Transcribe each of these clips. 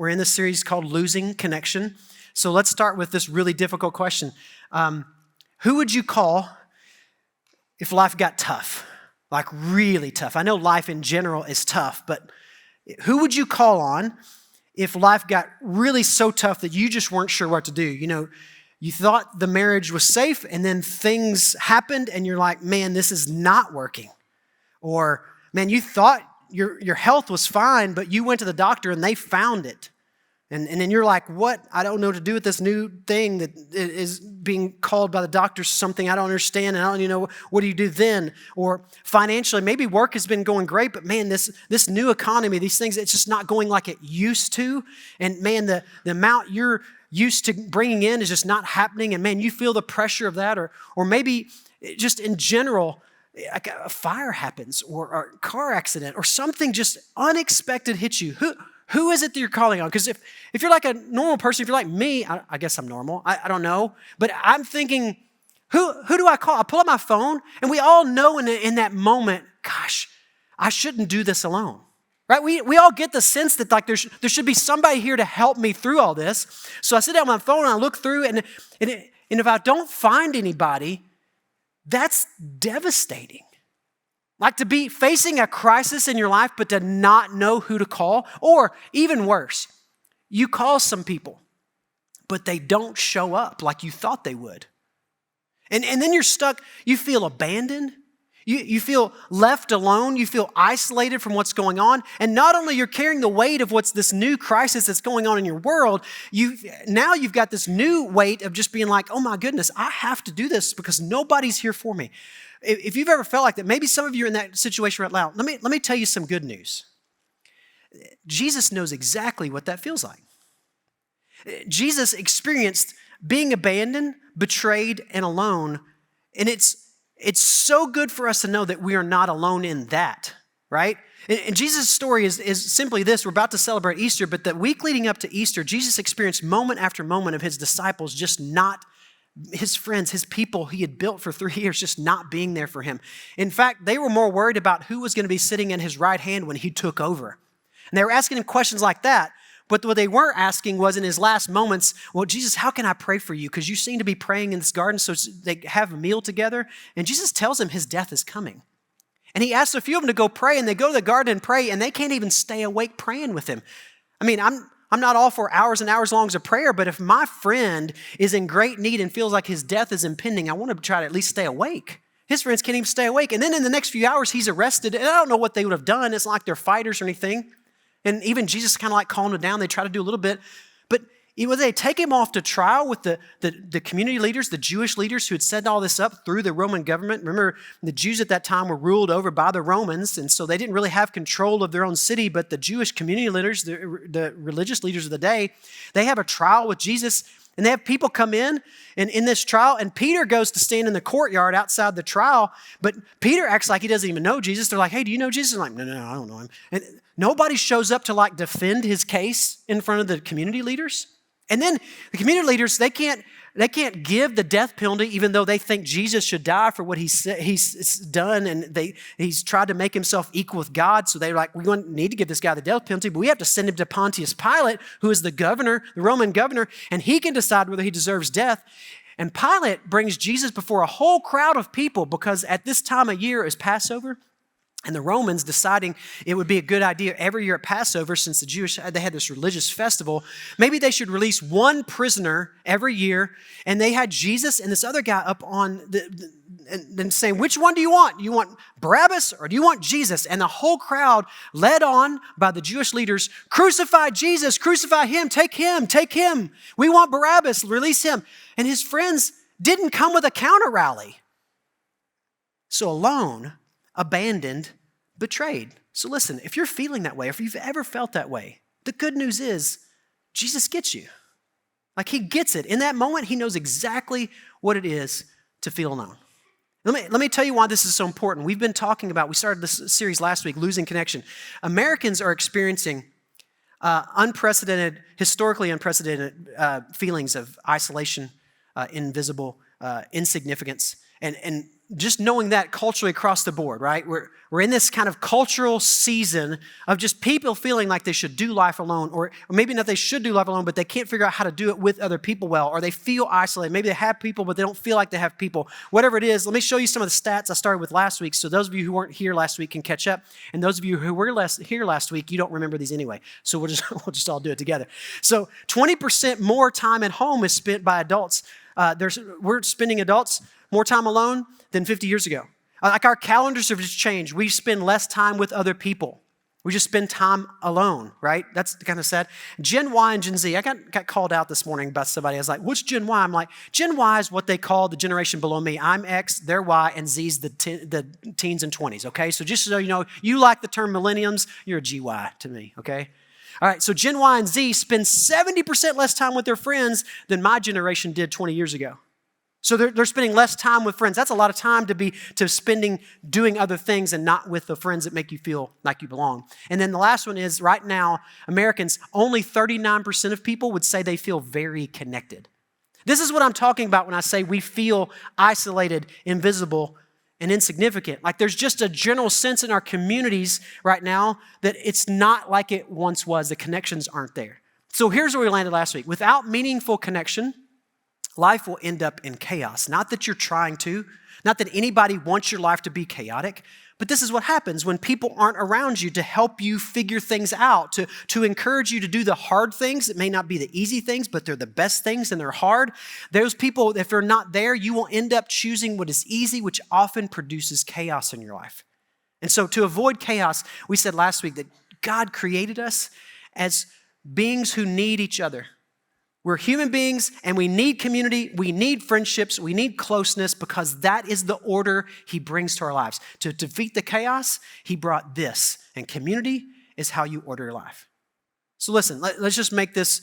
We're in this series called Losing Connection. So let's start with this really difficult question. Who would you call if life got tough? Like really tough. I know life in general is tough, but who would you call on if life got really so tough that you just weren't sure what to do? You know, you thought the marriage was safe and then things happened and you're like, man, this is not working. Or, man, you thought your health was fine, but you went to the doctor and they found it. And then you're like, what? I don't know what to do with this new thing that is being called by the doctors something I don't understand, and I don't even know, what do you do then? Or financially, maybe work has been going great, but man, this new economy, these things, it's just not going like it used to. And man, the amount you're used to bringing in is just not happening. And man, you feel the pressure of that. Or maybe just in general, like a fire happens or a car accident or something just unexpected hits you. Who is it that you're calling on? Because if you're like a normal person, if you're like me, I guess I'm normal. I don't know. But I'm thinking, who do I call? I pull up my phone, and we all know in that moment, gosh, I shouldn't do this alone. Right? We all get the sense that like there should be somebody here to help me through all this. So I sit down on my phone and I look through, and if I don't find anybody, that's devastating. Like to be facing a crisis in your life, but to not know who to call. Or even worse, you call some people, but they don't show up like you thought they would. And then you're stuck. You feel abandoned. You feel left alone. You feel isolated from what's going on. And not only you're carrying the weight of what's this new crisis that's going on in your world, now you've got this new weight of just being like, oh my goodness, I have to do this because nobody's here for me. If you've ever felt like that, maybe some of you are in that situation right now. Let me tell you some good news. Jesus knows exactly what that feels like. Jesus experienced being abandoned, betrayed, and alone. And it's so good for us to know that we are not alone in that, right? And Jesus' story is simply this. We're about to celebrate Easter, but the week leading up to Easter, Jesus experienced moment after moment of his disciples just not his friends, his people he had built for 3 years, just not being there for him. In fact, they were more worried about who was going to be sitting in his right hand when he took over. And they were asking him questions like that. But what they weren't asking was in his last moments, well, Jesus, how can I pray for you? Because you seem to be praying in this garden. So they have a meal together. And Jesus tells him his death is coming. And he asks a few of them to go pray. And they go to the garden and pray. And they can't even stay awake praying with him. I mean, I'm not all for hours and hours long of prayer, but if my friend is in great need and feels like his death is impending, I want to try to at least stay awake. His friends can't even stay awake. And then in the next few hours, he's arrested. And I don't know what they would have done. It's not like they're fighters or anything. And even Jesus kind of like calmed him down. They try to do a little bit. But they take him off to trial with the community leaders, the Jewish leaders who had set all this up through the Roman government. Remember, the Jews at that time were ruled over by the Romans, and so they didn't really have control of their own city, but the Jewish community leaders, the religious leaders of the day, they have a trial with Jesus, and they have people come in this trial, and Peter goes to stand in the courtyard outside the trial, but Peter acts like he doesn't even know Jesus. They're like, hey, do you know Jesus? I'm like, no, I don't know him. And nobody shows up to like defend his case in front of the community leaders. And then the community leaders, they can't give the death penalty even though they think Jesus should die for what he's done, and he's tried to make himself equal with God. So they're like, we need to give this guy the death penalty, but we have to send him to Pontius Pilate, who is the governor, the Roman governor, and he can decide whether he deserves death. And Pilate brings Jesus before a whole crowd of people because at this time of year is Passover. And the Romans deciding it would be a good idea every year at Passover, since the Jewish, they had this religious festival, maybe they should release one prisoner every year. And they had Jesus and this other guy up on and saying, which one do you want? You want Barabbas or do you want Jesus? And the whole crowd, led on by the Jewish leaders, crucify Jesus, crucify him, take him, take him. We want Barabbas, release him. And his friends didn't come with a counter rally. So alone, abandoned, betrayed. So listen, if you're feeling that way, if you've ever felt that way, the good news is Jesus gets you. Like he gets it. In that moment, he knows exactly what it is to feel alone. Let me tell you why this is so important. We started this series last week, Losing Connection. Americans are experiencing historically unprecedented feelings of isolation, invisible, insignificance. And just knowing that culturally across the board, right? We're in this kind of cultural season of just people feeling like they should do life alone, or maybe not they should do life alone, but they can't figure out how to do it with other people well, or they feel isolated. Maybe they have people, but they don't feel like they have people. Whatever it is, let me show you some of the stats I started with last week, so those of you who weren't here last week can catch up, and those of you who were here last week, you don't remember these anyway, so we'll just all do it together. So 20% more time at home is spent by adults. We're spending adults more time alone than 50 years ago. Like our calendars have just changed. We spend less time with other people. We just spend time alone, right? That's kind of sad. Gen Y and Gen Z. I got called out this morning by somebody. I was like, what's Gen Y? I'm like, Gen Y is what they call the generation below me. I'm X, they're Y, and Z's the teens and 20s, okay? So just so you know, you like the term millenniums, you're a GY to me, okay? All right, so Gen Y and Z spend 70% less time with their friends than my generation did 20 years ago. So they're spending less time with friends. That's a lot of time to spending doing other things and not with the friends that make you feel like you belong. And then the last one is right now, Americans, only 39% of people would say they feel very connected. This is what I'm talking about when I say we feel isolated, invisible, and insignificant. Like there's just a general sense in our communities right now that it's not like it once was. The connections aren't there. So here's where we landed last week. Without meaningful connection, life will end up in chaos. Not that you're trying to, not that anybody wants your life to be chaotic, but this is what happens when people aren't around you to help you figure things out, to encourage you to do the hard things. It may not be the easy things, but they're the best things and they're hard. Those people, if they're not there, you will end up choosing what is easy, which often produces chaos in your life. And so to avoid chaos, we said last week that God created us as beings who need each other. We're human beings and we need community, we need friendships, we need closeness because that is the order he brings to our lives. To defeat the chaos, he brought this, and community is how you order your life. So listen, let's just make this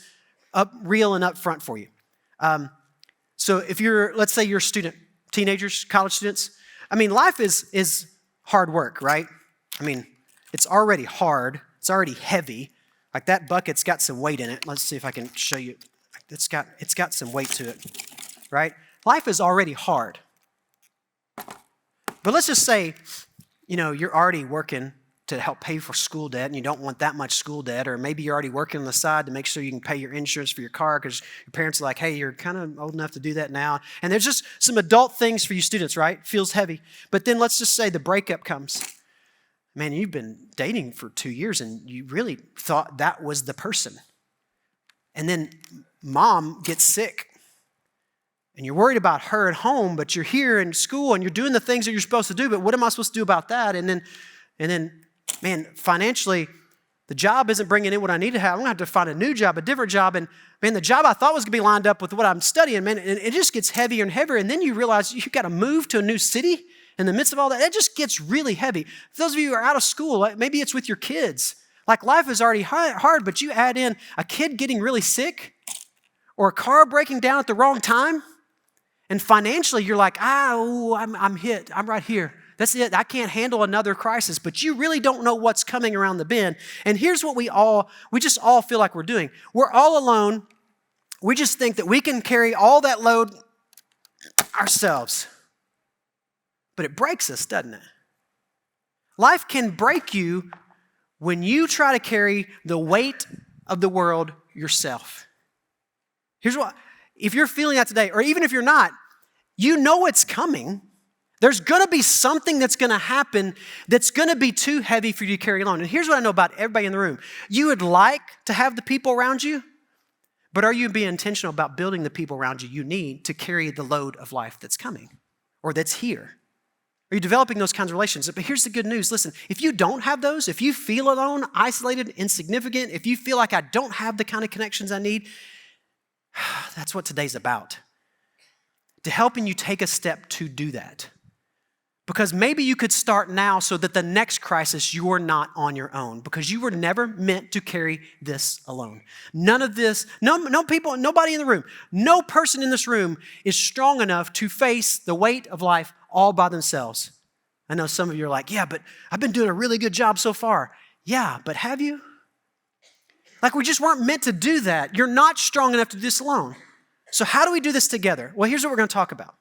real and upfront for you. So if let's say you're a student, teenagers, college students, life is hard work, right? It's already hard, it's already heavy. Like that bucket's got some weight in it. Let's see if I can show you. It's got some weight to it, right? Life is already hard. But let's just say, you're already working to help pay for school debt and you don't want that much school debt, or maybe you're already working on the side to make sure you can pay your insurance for your car because your parents are like, hey, you're kind of old enough to do that now. And there's just some adult things for you students, right? Feels heavy. But then let's just say the breakup comes. Man, you've been dating for 2 years and you really thought that was the person. And then mom gets sick and you're worried about her at home, but you're here in school and you're doing the things that you're supposed to do, but what am I supposed to do about that? And then, man, financially, the job isn't bringing in what I need to have. I'm gonna have to find a new job, a different job. And man, the job I thought was gonna be lined up with what I'm studying, man, and it just gets heavier and heavier. And then you realize you've got to move to a new city in the midst of all that. It just gets really heavy. For those of you who are out of school, maybe it's with your kids. Like life is already hard, but you add in a kid getting really sick, or a car breaking down at the wrong time, and financially you're like, I'm hit. I'm right here. That's it. I can't handle another crisis, but you really don't know what's coming around the bend. And here's what we just all feel like we're doing. We're all alone. We just think that we can carry all that load ourselves. But it breaks us, doesn't it? Life can break you when you try to carry the weight of the world yourself. Here's what, if you're feeling that today, or even if you're not, you know it's coming. There's going to be something that's going to happen that's going to be too heavy for you to carry alone. And here's what I know about everybody in the room. You would like to have the people around you, but are you being intentional about building the people around you need to carry the load of life that's coming or that's here? Are you developing those kinds of relationships? But here's the good news. Listen, if you don't have those, if you feel alone, isolated, insignificant, if you feel like I don't have the kind of connections I need, that's what today's about. To helping you take a step to do that. Because maybe you could start now so that the next crisis, you're not on your own. Because you were never meant to carry this alone. None of this, no people, nobody in the room, no person in this room is strong enough to face the weight of life all by themselves. I know some of you are like, yeah, but I've been doing a really good job so far. Yeah, but have you? Like we just weren't meant to do that. You're not strong enough to do this alone. So how do we do this together? Well, here's what we're going to talk about.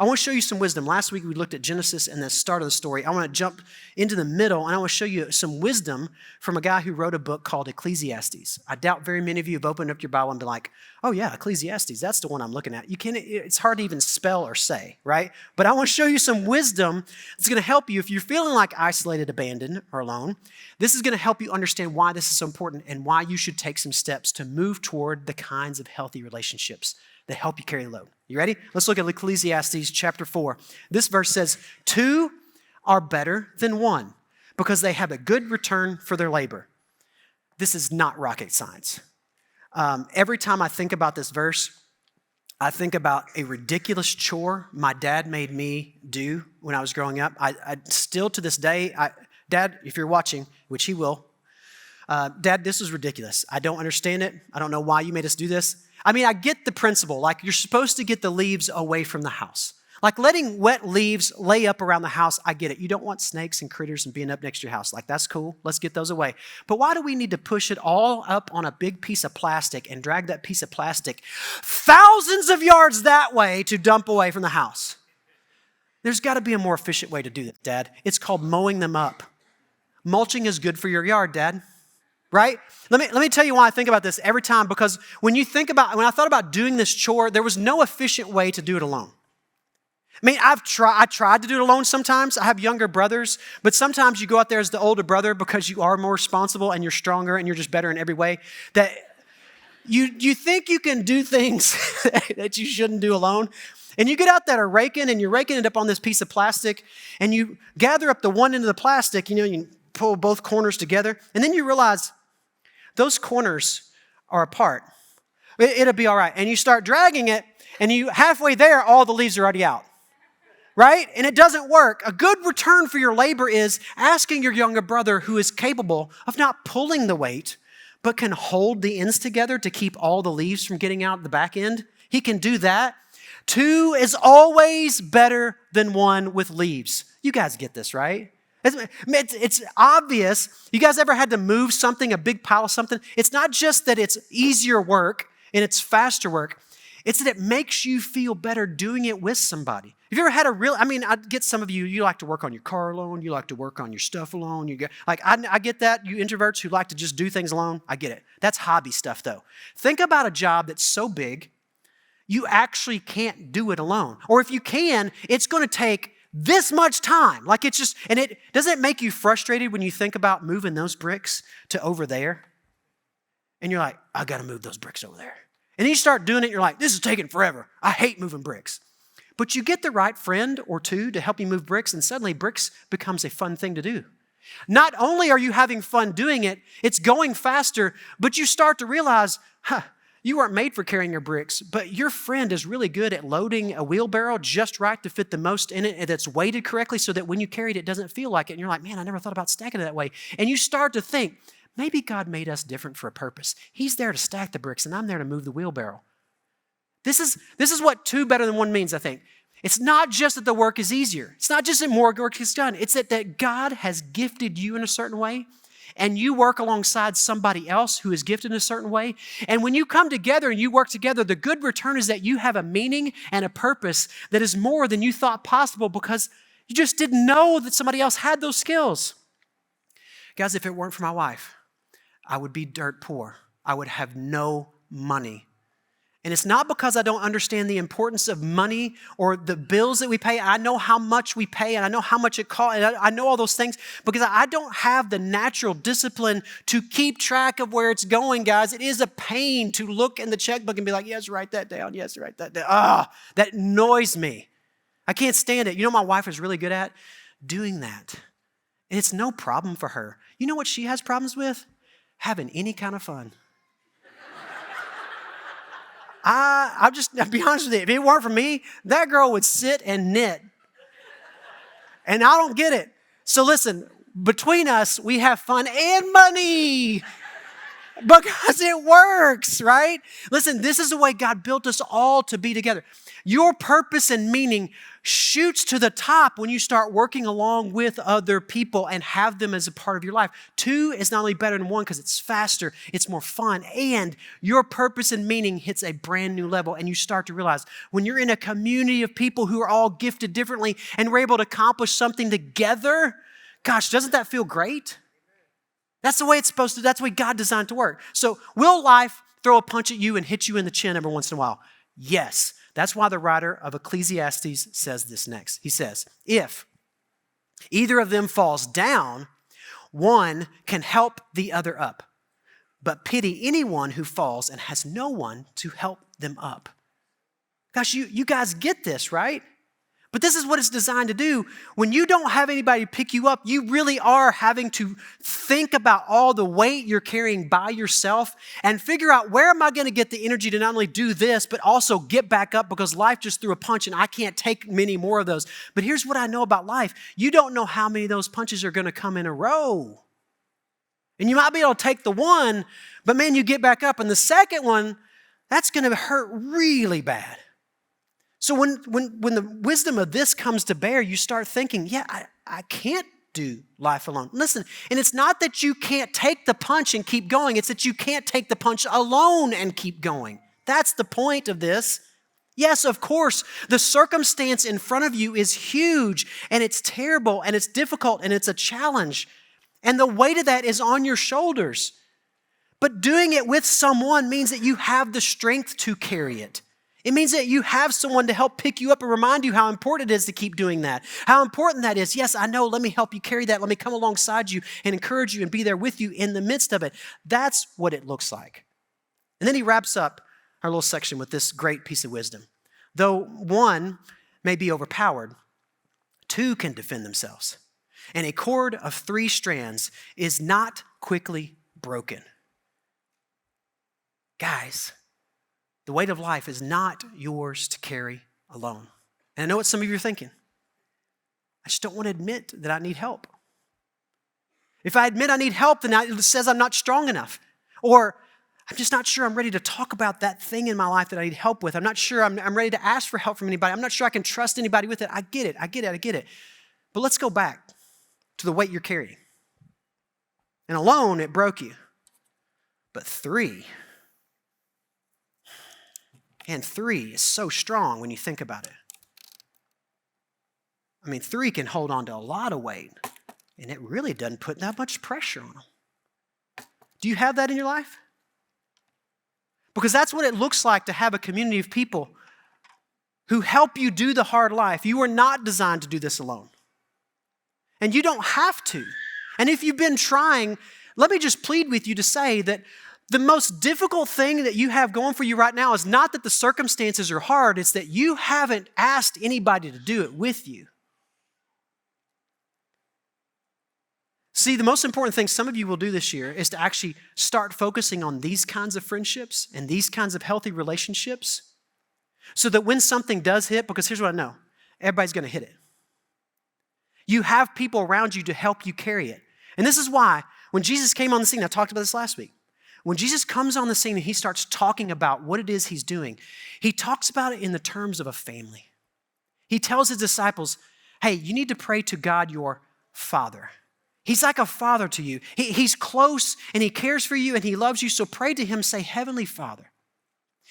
I want to show you some wisdom. Last week we looked at Genesis and the start of the story. I want to jump into the middle and I want to show you some wisdom from a guy who wrote a book called Ecclesiastes. I doubt very many of you have opened up your Bible and been like, oh yeah, Ecclesiastes, that's the one I'm looking at. It's hard to even spell or say, right? But I want to show you some wisdom that's going to help you if you're feeling like isolated, abandoned, or alone. This is going to help you understand why this is so important and why you should take some steps to move toward the kinds of healthy relationships that help you carry the load. You ready? Let's look at Ecclesiastes chapter 4. This verse says, 2 are better than 1 because they have a good return for their labor. This is not rocket science. Every time I think about this verse, I think about a ridiculous chore my dad made me do when I was growing up. I still to this day, Dad, if you're watching, which he will, Dad, this is ridiculous. I don't understand it. I don't know why you made us do this. I mean, I get the principle. Like, you're supposed to get the leaves away from the house. Like, letting wet leaves lay up around the house, I get it. You don't want snakes and critters and being up next to your house. Like, that's cool. Let's get those away. But why do we need to push it all up on a big piece of plastic and drag that piece of plastic thousands of yards that way to dump away from the house? There's got to be a more efficient way to do that, Dad. It's called mowing them up. Mulching is good for your yard, Dad. Right? Let me tell you why I think about this every time, because when I thought about doing this chore, there was no efficient way to do it alone. I mean, I tried to do it alone sometimes. I have younger brothers, but sometimes you go out there as the older brother because you are more responsible and you're stronger and you're just better in every way. That you think you can do things that you shouldn't do alone. And you get out there raking and you're raking it up on this piece of plastic and you gather up the one end of the plastic, you pull both corners together, and then you realize those corners are apart. It'll be all right. And you start dragging it, and you halfway there, all the leaves are already out. Right? And it doesn't work. A good return for your labor is asking your younger brother who is capable of not pulling the weight, but can hold the ends together to keep all the leaves from getting out the back end. He can do that. 2 is always better than 1 with leaves. You guys get this, right? It's obvious. You guys ever had to move something, a big pile of something? It's not just that it's easier work and it's faster work. It's that it makes you feel better doing it with somebody. Have you ever had I get some of you like to work on your car alone. You like to work on your stuff alone. I get that. You introverts who like to just do things alone. I get it. That's hobby stuff though. Think about a job that's so big, you actually can't do it alone. Or if you can, it's going to take this much time. Doesn't it make you frustrated when you think about moving those bricks to over there? And you're like, I got to move those bricks over there. And then you start doing it, you're like, this is taking forever. I hate moving bricks. But you get the right friend or two to help you move bricks, and suddenly bricks becomes a fun thing to do. Not only are you having fun doing it, it's going faster, but you start to realize, you weren't made for carrying your bricks, but your friend is really good at loading a wheelbarrow just right to fit the most in it, and that's weighted correctly so that when you carry it, it doesn't feel like it. And you're like, man, I never thought about stacking it that way. And you start to think, maybe God made us different for a purpose. He's there to stack the bricks, and I'm there to move the wheelbarrow. This is what 2 better than 1 means, I think. It's not just that the work is easier. It's not just that more work is done. It's that God has gifted you in a certain way, and you work alongside somebody else who is gifted in a certain way. And when you come together and you work together, the good return is that you have a meaning and a purpose that is more than you thought possible because you just didn't know that somebody else had those skills. Guys, if it weren't for my wife, I would be dirt poor. I would have no money. And it's not because I don't understand the importance of money or the bills that we pay. I know how much we pay and I know how much it costs. And I know all those things because I don't have the natural discipline to keep track of where it's going, guys. It is a pain to look in the checkbook and be like, yes, write that down. Yes, write that down. That annoys me. I can't stand it. You know what my wife is really good at? Doing that. And it's no problem for her. You know what she has problems with? Having any kind of fun. I'll be honest with you. If it weren't for me, that girl would sit and knit. And I don't get it. So listen, between us, we have fun and money. Because it works, right? Listen, this is the way God built us all to be together. Your purpose and meaning shoots to the top when you start working along with other people and have them as a part of your life. Two is not only better than one because it's faster, it's more fun, and your purpose and meaning hits a brand new level, and you start to realize when you're in a community of people who are all gifted differently and we're able to accomplish something together, gosh, doesn't that feel great? That's the way it's supposed to, that's the way God designed it to work. So will life throw a punch at you and hit you in the chin every once in a while? Yes. That's why the writer of Ecclesiastes says this next. He says, if either of them falls down, one can help the other up. But pity anyone who falls and has no one to help them up. Gosh, you guys get this, right? But this is what it's designed to do. When you don't have anybody to pick you up, you really are having to think about all the weight you're carrying by yourself and figure out where am I going to get the energy to not only do this, but also get back up because life just threw a punch and I can't take many more of those. But here's what I know about life. You don't know how many of those punches are going to come in a row. And you might be able to take the one, but man, you get back up. And the second one, that's going to hurt really bad. So when the wisdom of this comes to bear, you start thinking, yeah, I can't do life alone. Listen, and it's not that you can't take the punch and keep going. It's that you can't take the punch alone and keep going. That's the point of this. Yes, of course, the circumstance in front of you is huge and it's terrible and it's difficult and it's a challenge. And the weight of that is on your shoulders. But doing it with someone means that you have the strength to carry it. It means that you have someone to help pick you up and remind you how important it is to keep doing that. How important that is. Yes, I know. Let me help you carry that. Let me come alongside you and encourage you and be there with you in the midst of it. That's what it looks like. And then he wraps up our little section with this great piece of wisdom. Though one may be overpowered, two can defend themselves. And a cord of 3 strands is not quickly broken. Guys, the weight of life is not yours to carry alone. And I know what some of you are thinking. I just don't want to admit that I need help. If I admit I need help, then it says I'm not strong enough. Or I'm just not sure I'm ready to talk about that thing in my life that I need help with. I'm not sure I'm ready to ask for help from anybody. I'm not sure I can trust anybody with it. I get it. But let's go back to the weight you're carrying. And alone, it broke you. But 3... And 3 is so strong when you think about it. I mean, 3 can hold on to a lot of weight, and it really doesn't put that much pressure on them. Do you have that in your life? Because that's what it looks like to have a community of people who help you do the hard life. You are not designed to do this alone. And you don't have to. And if you've been trying, let me just plead with you to say that the most difficult thing that you have going for you right now is not that the circumstances are hard, it's that you haven't asked anybody to do it with you. See, the most important thing some of you will do this year is to actually start focusing on these kinds of friendships and these kinds of healthy relationships so that when something does hit, because here's what I know, everybody's going to hit it. You have people around you to help you carry it. And this is why when Jesus came on the scene, I talked about this last week, when Jesus comes on the scene and he starts talking about what it is he's doing, he talks about it in the terms of a family. He tells his disciples, hey, you need to pray to God your Father. He's like a father to you. He's close and he cares for you and he loves you. So pray to him, say, Heavenly Father.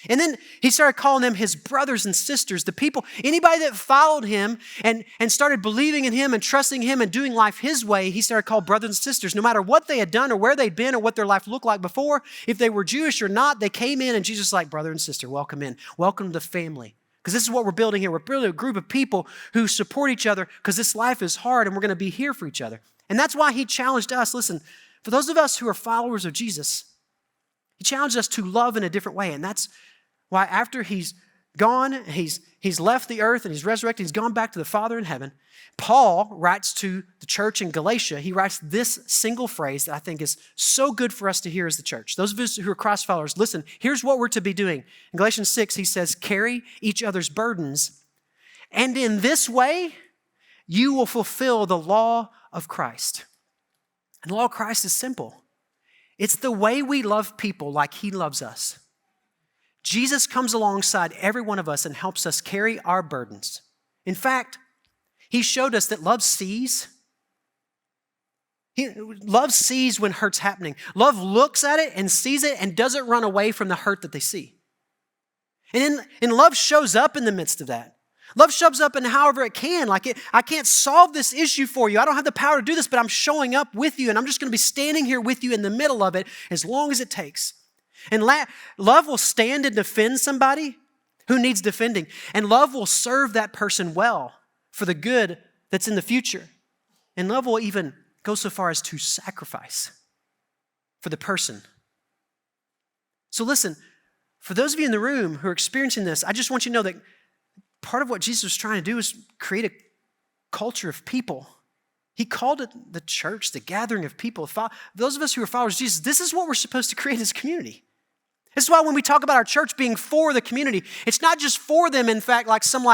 And then he started calling them his brothers and sisters, the people, anybody that followed him and started believing in him and trusting him and doing life his way, he started calling brothers and sisters. No matter what they had done or where they'd been or what their life looked like before, if they were Jewish or not, they came in and Jesus was like, brother and sister, welcome in. Welcome to the family. Because this is what we're building here. We're building a group of people who support each other because this life is hard and we're going to be here for each other. And that's why he challenged us, listen, for those of us who are followers of Jesus, he challenged us to love in a different way. And that's why after he's gone, he's left the earth and he's resurrected, he's gone back to the Father in heaven, Paul writes to the church in Galatia, he writes this single phrase that I think is so good for us to hear as the church. Those of us who are Christ followers, listen, here's what we're to be doing. In Galatians 6, he says, carry each other's burdens, and in this way, you will fulfill the law of Christ. And the law of Christ is simple. It's the way we love people like he loves us. Jesus comes alongside every one of us and helps us carry our burdens. In fact, he showed us that love sees. Love sees when hurt's happening. Love looks at it and sees it and doesn't run away from the hurt that they see. And love shows up in the midst of that. Love shows up in however it can. I can't solve this issue for you. I don't have the power to do this, but I'm showing up with you, and I'm just going to be standing here with you in the middle of it as long as it takes. And love will stand and defend somebody who needs defending. And love will serve that person well for the good that's in the future. And love will even go so far as to sacrifice for the person. So listen, for those of you in the room who are experiencing this, I just want you to know that part of what Jesus was trying to do is create a culture of people. He called it the church, the gathering of people. Those of us who are followers of Jesus, this is what we're supposed to create as a community. This is why when we talk about our church being for the community, it's not just for them, in fact, like some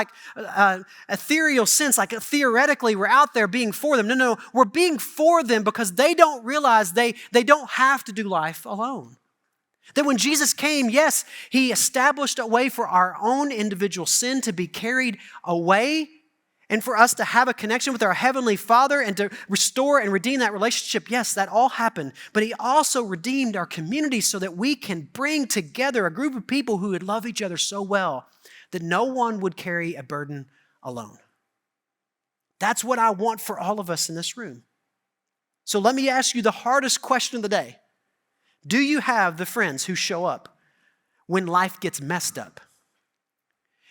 ethereal sense, like theoretically we're out there being for them. No, we're being for them because they don't realize they don't have to do life alone. That when Jesus came, yes, he established a way for our own individual sin to be carried away and for us to have a connection with our Heavenly Father and to restore and redeem that relationship. Yes, that all happened. But he also redeemed our community so that we can bring together a group of people who would love each other so well that no one would carry a burden alone. That's what I want for all of us in this room. So let me ask you the hardest question of the day. Do you have the friends who show up when life gets messed up?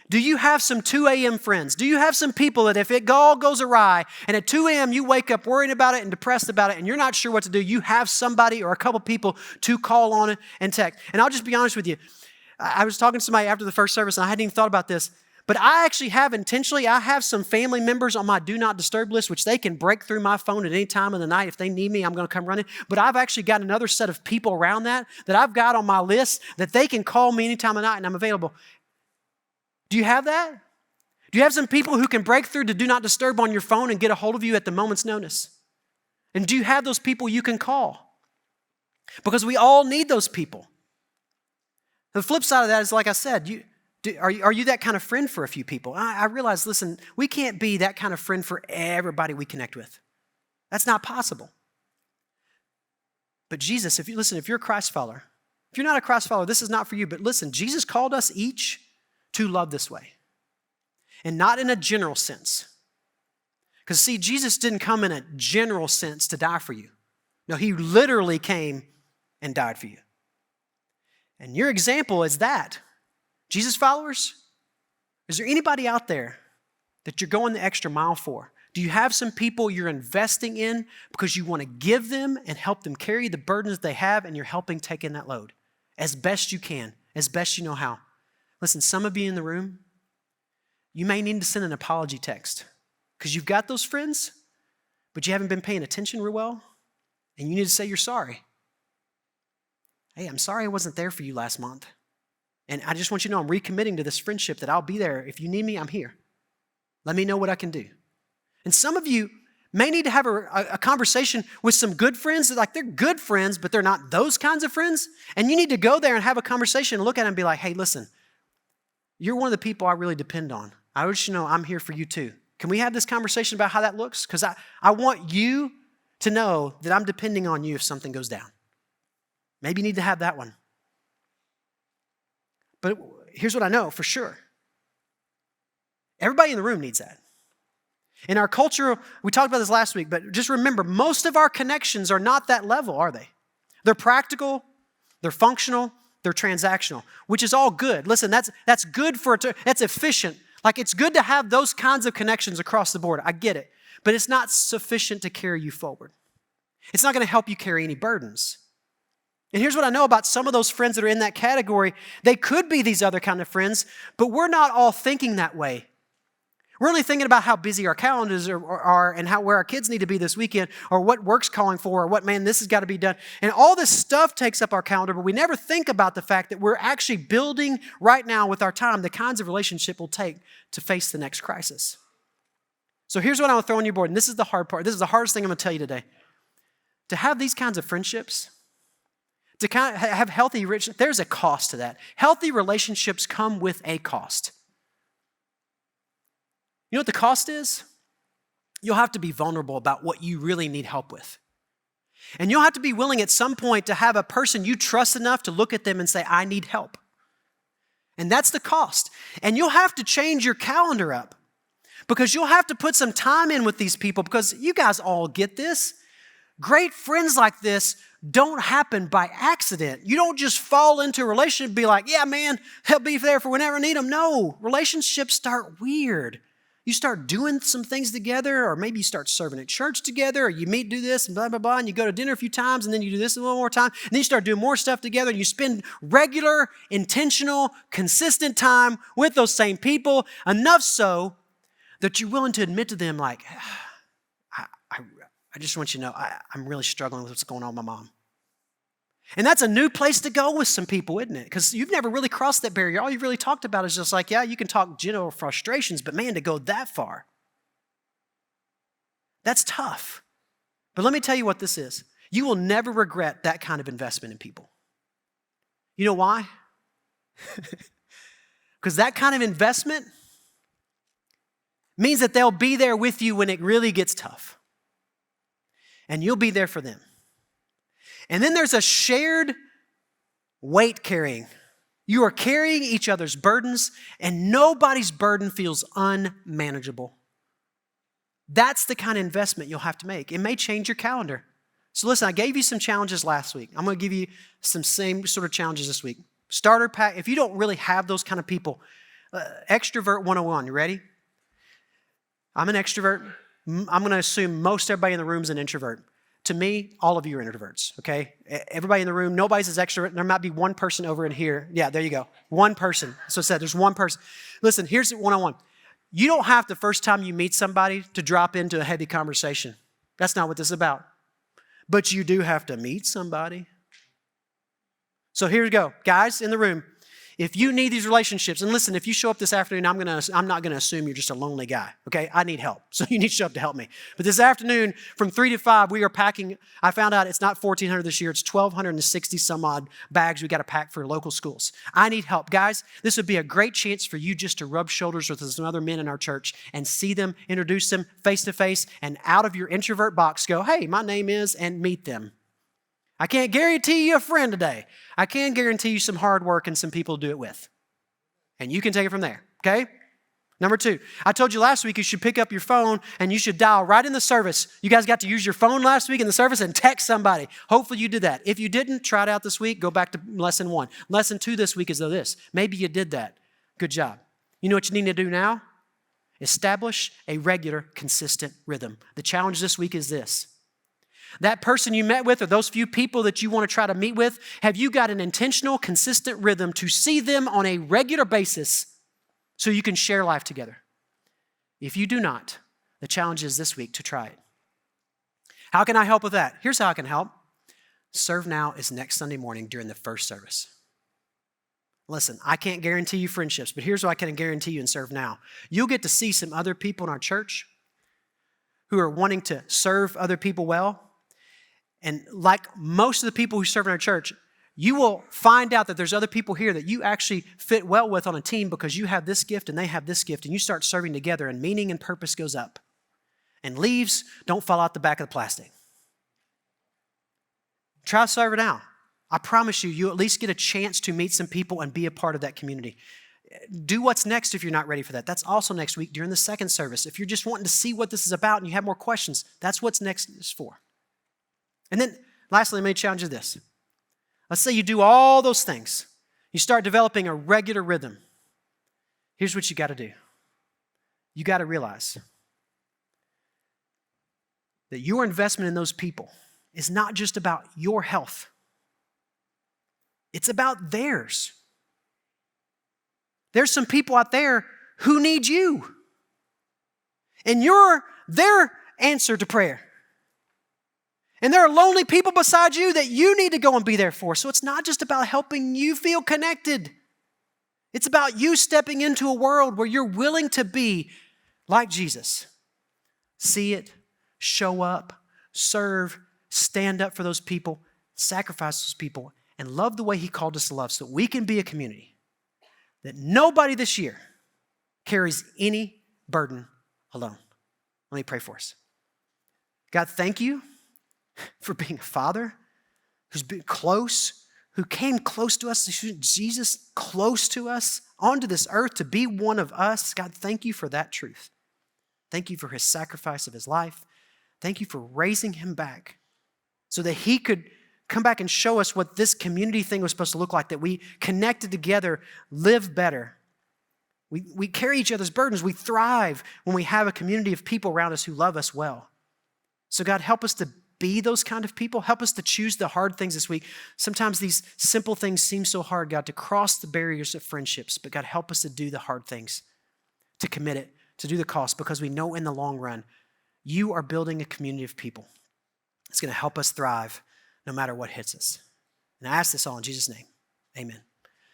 Do you have some 2 a.m. friends? Do you have some people that if it all goes awry and at 2 a.m. you wake up worrying about it and depressed about it and you're not sure what to do, you have somebody or a couple people to call on it and text? And I'll just be honest with you. I was talking to somebody after the first service and I hadn't even thought about this, but I actually have I have some family members on my do not disturb list, which they can break through my phone at any time of the night. If they need me, I'm going to come running. But I've actually got another set of people around that I've got on my list that they can call me any time of night and I'm available. Do you have that? Do you have some people who can break through to do not disturb on your phone and get a hold of you at the moment's notice? And do you have those people you can call? Because we all need those people. The flip side of that is, like I said, are you that kind of friend for a few people? I realize, listen, we can't be that kind of friend for everybody we connect with. That's not possible. But Jesus, if you're a Christ follower, if you're not a Christ follower, this is not for you. But listen, Jesus called us each to love this way. And not in a general sense. Because see, Jesus didn't come in a general sense to die for you. No, he literally came and died for you. And your example is that. Jesus followers, is there anybody out there that you're going the extra mile for? Do you have some people you're investing in because you want to give them and help them carry the burdens they have and you're helping take in that load as best you can, as best you know how? Listen, some of you in the room, you may need to send an apology text because you've got those friends, but you haven't been paying attention real well, and you need to say you're sorry. Hey, I'm sorry I wasn't there for you last month. And I just want you to know I'm recommitting to this friendship that I'll be there. If you need me, I'm here. Let me know what I can do. And some of you may need to have a conversation with some good friends that they're good friends, but they're not those kinds of friends. And you need to go there and have a conversation and look at them and be like, hey, listen, you're one of the people I really depend on. I want you to know I'm here for you too. Can we have this conversation about how that looks? Because I want you to know that I'm depending on you if something goes down. Maybe you need to have that one. But here's what I know for sure. Everybody in the room needs that. In our culture, we talked about this last week, but just remember, most of our connections are not that level, are they? They're practical, they're functional, they're transactional, which is all good. Listen, that's good that's efficient. Like it's good to have those kinds of connections across the board. I get it. But it's not sufficient to carry you forward. It's not going to help you carry any burdens. And here's what I know about some of those friends that are in that category. They could be these other kind of friends, but we're not all thinking that way. We're only thinking about how busy our calendars are and where our kids need to be this weekend or what work's calling for or what, man, this has got to be done. And all this stuff takes up our calendar, but we never think about the fact that we're actually building right now with our time the kinds of relationship we'll take to face the next crisis. So here's what I want to throw on your board, and this is the hard part. This is the hardest thing I'm going to tell you today. To have these kinds of friendships, To kind of have healthy relationships, there's a cost to that. Healthy relationships come with a cost. You know what the cost is? You'll have to be vulnerable about what you really need help with. And you'll have to be willing at some point to have a person you trust enough to look at them and say, I need help. And that's the cost. And you'll have to change your calendar up because you'll have to put some time in with these people because you guys all get this. Great friends like this don't happen by accident. You don't just fall into a relationship and be like, yeah, man, they'll be there for whenever I need them. No, relationships start weird. You start doing some things together, or maybe you start serving at church together, or you meet, do this, and blah, blah, blah, and you go to dinner a few times, and then you do this a little more time, and then you start doing more stuff together, and you spend regular, intentional, consistent time with those same people, enough so that you're willing to admit to them, like, I just want you to know, I'm really struggling with what's going on with my mom. And that's a new place to go with some people, isn't it? Because you've never really crossed that barrier. All you've really talked about is just like, yeah, you can talk general frustrations, but man, to go that far, that's tough. But let me tell you what this is. You will never regret that kind of investment in people. You know why? Because that kind of investment means that they'll be there with you when it really gets tough. And you'll be there for them. And then there's a shared weight carrying. You are carrying each other's burdens, and nobody's burden feels unmanageable. That's the kind of investment you'll have to make. It may change your calendar. So listen, I gave you some challenges last week. I'm going to give you some same sort of challenges this week. Starter pack, if you don't really have those kind of people, extrovert 101, you ready? I'm an extrovert. I'm going to assume most everybody in the room is an introvert. To me, all of you are introverts, okay? Everybody in the room, nobody's as extrovert. There might be one person over in here. Yeah, there you go. One person. So I said, there's one person. Listen, here's the 101. You don't have the first time you meet somebody to drop into a heavy conversation. That's not what this is about. But you do have to meet somebody. So here we go. Guys in the room, if you need these relationships, and listen, if you show up this afternoon, I'm not going to assume you're just a lonely guy, okay? I need help, so you need to show up to help me. But this afternoon, from 3 to 5, we are packing. I found out it's not 1,400 this year. It's 1,260 some odd bags we got to pack for local schools. I need help. Guys, this would be a great chance for you just to rub shoulders with some other men in our church and see them, introduce them face to face, and out of your introvert box go, hey, my name is, and meet them. I can't guarantee you a friend today. I can guarantee you some hard work and some people to do it with. And you can take it from there, okay? Number 2, I told you last week you should pick up your phone and you should dial right in the service. You guys got to use your phone last week in the service and text somebody. Hopefully you did that. If you didn't, try it out this week. Go back to lesson 1. Lesson 2 this week is this. Maybe you did that. Good job. You know what you need to do now? Establish a regular, consistent rhythm. The challenge this week is this. That person you met with or those few people that you want to try to meet with, have you got an intentional, consistent rhythm to see them on a regular basis so you can share life together? If you do not, the challenge is this week to try it. How can I help with that? Here's how I can help. Serve Now is next Sunday morning during the first service. Listen, I can't guarantee you friendships, but here's what I can guarantee you in Serve Now. You'll get to see some other people in our church who are wanting to serve other people well. And like most of the people who serve in our church, you will find out that there's other people here that you actually fit well with on a team because you have this gift and they have this gift, and you start serving together and meaning and purpose goes up. And leaves don't fall out the back of the plastic. Try to serve it now. I promise you, you at least get a chance to meet some people and be a part of that community. Do what's next if you're not ready for that. That's also next week during the second service. If you're just wanting to see what this is about and you have more questions, that's what's next is for. And then lastly, let me challenge you this. Let's say you do all those things. You start developing a regular rhythm. Here's what you got to do. You got to realize that your investment in those people is not just about your health. It's about theirs. There's some people out there who need you. And you're their answer to prayer. And there are lonely people beside you that you need to go and be there for. So it's not just about helping you feel connected. It's about you stepping into a world where you're willing to be like Jesus. See it, show up, serve, stand up for those people, sacrifice those people, and love the way he called us to love so that we can be a community that nobody this year carries any burden alone. Let me pray for us. God, thank you for being a father who's been close, who came close to us, Jesus close to us, onto this earth to be one of us. God, thank you for that truth. Thank you for his sacrifice of his life. Thank you for raising him back so that he could come back and show us what this community thing was supposed to look like, that we connected together, live better. We carry each other's burdens. We thrive when we have a community of people around us who love us well. So God, help us to be those kind of people. Help us to choose the hard things this week. Sometimes these simple things seem so hard, God, to cross the barriers of friendships. But God, help us to do the hard things, to commit it, to do the cost, because we know in the long run, you are building a community of people. It's going to help us thrive no matter what hits us. And I ask this all in Jesus' name. Amen.